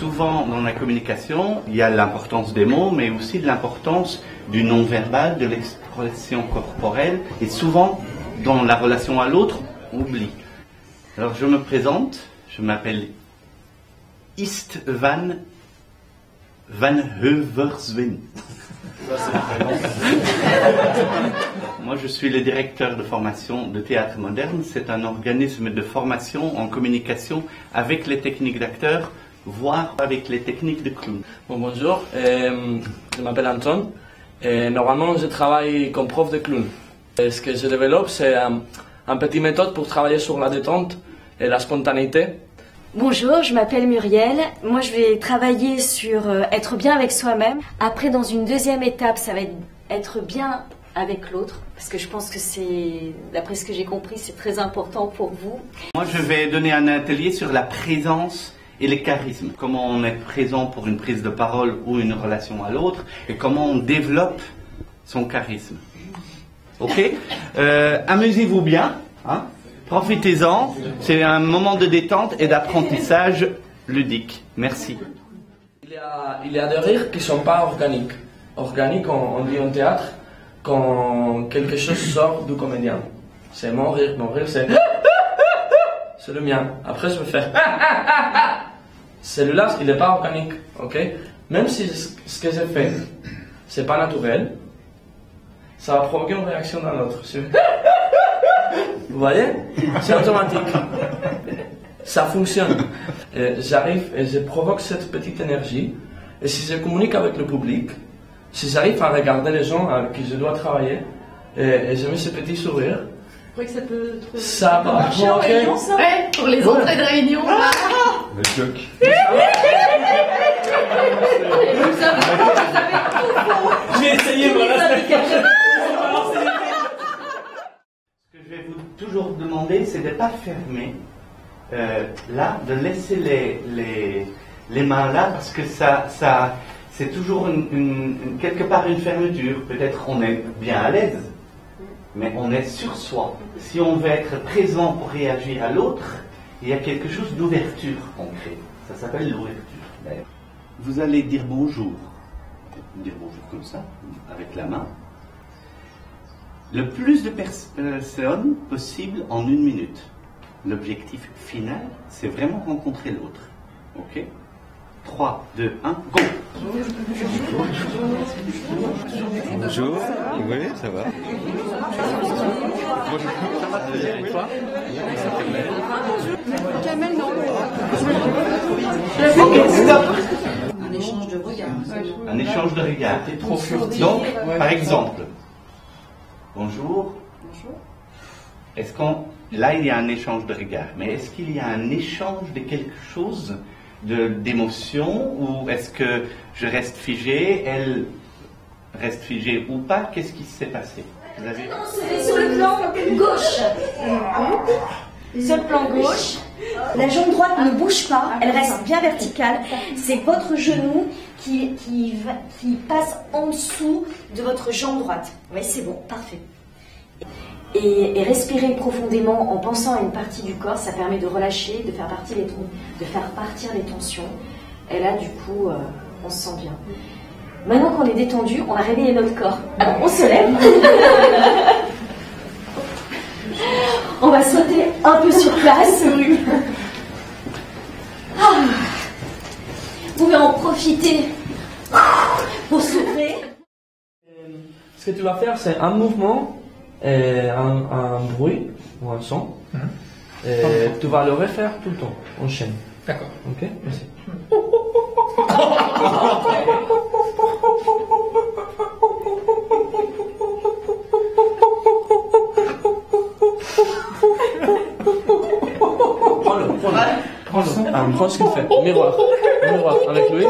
souvent dans la communication, il y a l'importance des mots, mais aussi l'importance du non-verbal, de l'expression corporelle, et souvent, dans la relation à l'autre, on oublie. Alors je me présente, je m'appelle Istvan Van Heuverswin. Moi, je suis le directeur de formation de Théâtre Moderne. C'est un organisme de formation en communication avec les techniques d'acteurs, voire avec les techniques de clown. Bon, bonjour, je m'appelle Anton. Normalement, je travaille comme prof de clown. Ce que je développe, c'est une petite méthode pour travailler sur la détente et la spontanéité. Bonjour, je m'appelle Muriel. Moi, je vais travailler sur être bien avec soi-même. Après, dans une deuxième étape, ça va être bien avec l'autre. Parce que je pense que c'est, d'après ce que j'ai compris, c'est très important pour vous. Moi, je vais donner un atelier sur la présence et le charisme. Comment on est présent pour une prise de parole ou une relation à l'autre et comment on développe son charisme. Ok, amusez-vous bien, hein? Profitez-en, c'est un moment de détente et d'apprentissage ludique. Merci. Il y a des rires qui ne sont pas organiques. Organique, on dit en théâtre, quand quelque chose sort du comédien. C'est mon rire c'est... C'est le mien. Après, je vais faire... Celui-là, il n'est pas organique, ok? Même si ce que j'ai fait, c'est pas naturel, ça va provoquer une réaction dans l'autre. Vous voyez? C'est automatique. Ça fonctionne. J'arrive et je provoque cette petite énergie. Et si je communique avec le public, si j'arrive à regarder les gens avec qui je dois travailler, et je mets ce petit sourire, vous croyez que ça peut ça va marcher en réunion, ça? Ouais, pour les entrées de réunion. Le choc. Vous savez tout. J'ai essayé, voilà. Ce que je vais vous toujours demander, c'est de ne pas fermer là, de laisser les mains là, parce que ça c'est toujours quelque part une fermeture. Peut-être on est bien à l'aise, mais on est sur soi. Si on veut être présent pour réagir à l'autre, il y a quelque chose d'ouverture qu'on crée. Ça s'appelle l'ouverture, d'ailleurs. Vous allez dire bonjour. Dire bonjour comme ça, avec la main. Le plus de personnes possible en 1 minute. L'objectif final, c'est vraiment rencontrer l'autre. Ok? 3, 2, 1, go! Bonjour. Oui, ça va. Bonjour. Oui, toi? Kamel, non. Stop! Un échange de regards. Un échange de regards. T'es trop furtif. Donc, par exemple, bonjour. Bonjour. Est-ce qu'on... Là, il y a un échange de regards, mais est-ce qu'il y a un échange de quelque chose, d'émotion, ou est-ce que je reste figé, elle reste figée ou pas? Qu'est-ce qui s'est passé? Vous avez... Sur le plan gauche. Sur le plan gauche, la jambe droite ne bouge pas, elle reste bien verticale. C'est votre genou qui passe en dessous de votre jambe droite. Oui, c'est bon, parfait. Et respirer profondément en pensant à une partie du corps, ça permet de relâcher, de faire partir les tensions. Et là, du coup, on se sent bien. Maintenant qu'on est détendu, on va réveiller notre corps. Alors, on se lève. On va sauter un peu sur place. Vous pouvez en profiter pour souffler. Ce que tu vas faire, c'est un mouvement, un bruit ou un son. Tu vas le refaire tout le temps, en chaîne. D'accord. Ok? Merci. Prends ce qu'il fait. Miroir. Miroir avec lui.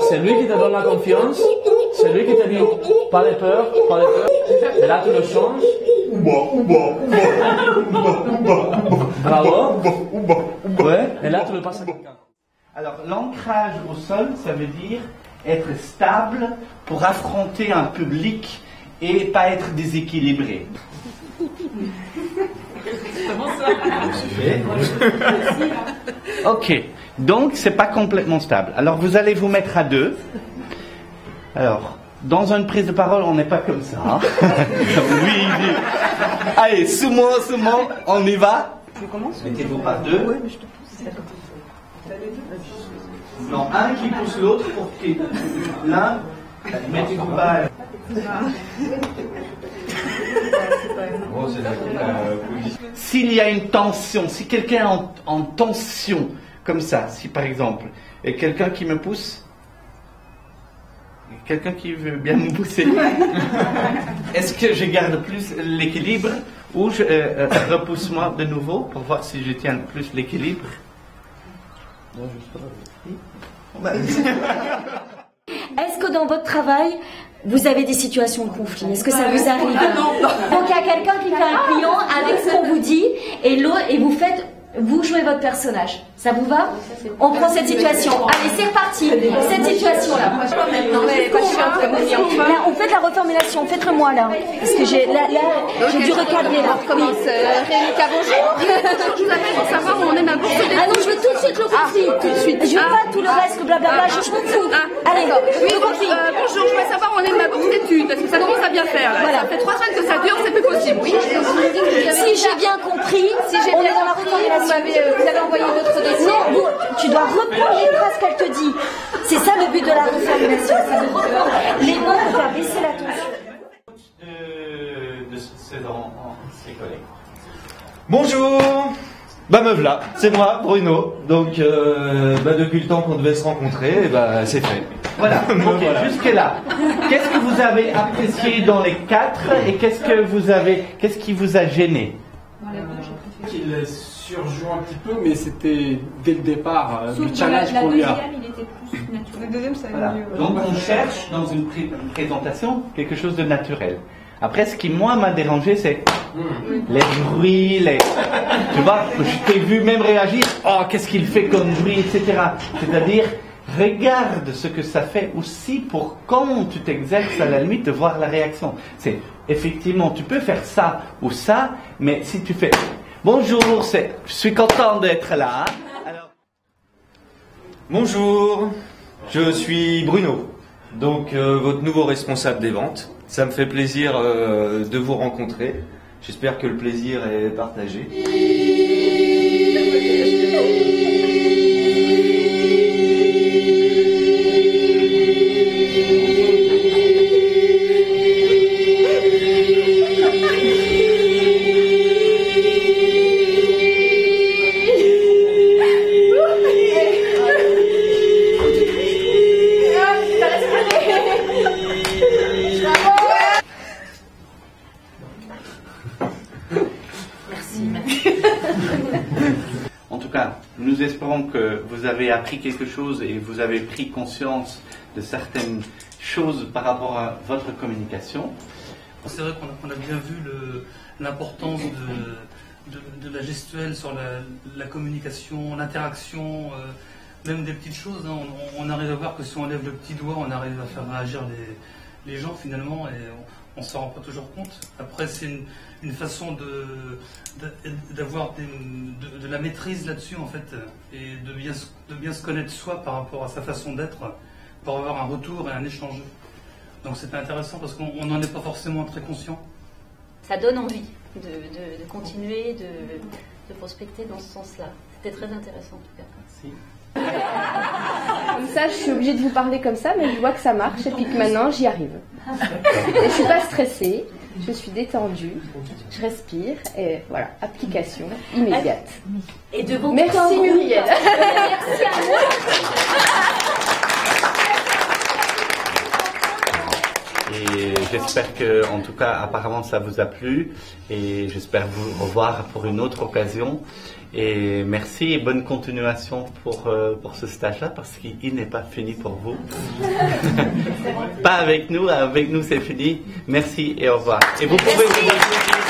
C'est lui qui te donne la confiance. C'est lui qui te dit pas de peur, pas de peur. Et là, tu le changes. Bravo. Ouais. Et là, tu le passes à quelqu'un. Alors, l'ancrage au sol, ça veut dire être stable pour affronter un public et pas être déséquilibré. Comment ça? Ok. Donc, c'est pas complètement stable. Alors, vous allez vous mettre à deux. Alors, dans une prise de parole, on n'est pas comme ça. Hein. Oui, oui. Allez, sous-moi, on y va. Je commence. Mettez-vous par deux. Oui, mais je te pousse. D'accord. Non, un qui pousse l'autre pour qu'il... L'un, mettez-vous pas... S'il y a une tension, si quelqu'un est en tension, comme ça, si par exemple, et quelqu'un qui me pousse, quelqu'un qui veut bien me pousser, est-ce que je garde plus l'équilibre ou je repousse-moi de nouveau pour voir si je tiens plus l'équilibre? Est-ce que dans votre travail, vous avez des situations de conflit? Est-ce que ça vous arrive? Donc il y a quelqu'un qui fait un client avec ce qu'on vous dit et vous jouez votre personnage. Ça vous va? On prend cette situation. Allez, c'est reparti. Cette situation-là. Là, on fait de la reformulation. Faites-le moi là. Parce que j'ai dû recadrer là. On recommence. Rémica, bonjour. Je vous appelle pour savoir où on est ma bourse d'études. Ah non, je veux tout de suite le conflit. Tout de suite. Je veux pas tout le reste, le blablabla. Je m'en fous. Allez, oui, le conflit. Bonjour, je veux savoir où on est ma bourse d'études. Parce que ça commence à bien faire. Là. Voilà. Ça fait 3 semaines que ça dure, c'est plus possible. Oui. si j'ai bien compris, on est dans la reformulation. Vous avez envoyé votre dossier. Non, tu dois reprendre les phrases qu'elle te dit. C'est ça le but de la reformulation. C'est de reprendre les mots pour faire baisser la tension. De ses collègues. Bonjour. Bah me voilà, c'est moi, Bruno. Donc depuis le temps qu'on devait se rencontrer, c'est fait. Voilà, ok, Voilà. jusque-là. Qu'est-ce que vous avez apprécié dans les 4 et qu'est-ce qui vous a gêné? Il surjoue un petit peu, mais c'était dès le départ du challenge qu'on lui a. il était plus naturel. Le deuxième, ça Voilà. Donc on cherche dans une présentation quelque chose de naturel. Après, ce qui moi m'a dérangé, c'est les bruits, tu vois, je t'ai vu même réagir, oh qu'est-ce qu'il fait comme bruit, etc. C'est-à-dire, regarde ce que ça fait aussi pour quand tu t'exerces à la limite de voir la réaction. C'est effectivement, tu peux faire ça ou ça, mais si tu fais bonjour, je suis content d'être là. Hein. Alors... Bonjour, je suis Bruno, donc votre nouveau responsable des ventes. Ça me fait plaisir de vous rencontrer. J'espère que le plaisir est partagé. En tout cas, nous espérons que vous avez appris quelque chose et vous avez pris conscience de certaines choses par rapport à votre communication. C'est vrai qu'on a bien vu l'importance de la gestuelle sur la communication, l'interaction, même des petites choses. Hein. On arrive à voir que si on lève le petit doigt, on arrive à faire réagir les gens finalement et on ne s'en rend pas toujours compte. Après, c'est une façon d'avoir de la maîtrise là-dessus en fait et de bien se connaître soi par rapport à sa façon d'être pour avoir un retour et un échange. Donc c'était intéressant parce qu'on n'en est pas forcément très conscient. Ça donne envie de continuer, de prospecter dans ce sens-là. C'était très intéressant en tout cas. Merci. Comme ça, je suis obligée de vous parler comme ça, mais je vois que ça marche et puis que maintenant j'y arrive. Et je suis pas stressée, je suis détendue, je respire et voilà, application immédiate. Et de vos Merci Muriel. Merci à vous. Et j'espère que, en tout cas, apparemment, ça vous a plu. Et j'espère vous revoir pour une autre occasion. Et merci et bonne continuation pour ce stage-là, parce qu'il n'est pas fini pour vous. Pas avec nous c'est fini. Merci et au revoir. Et vous pouvez vous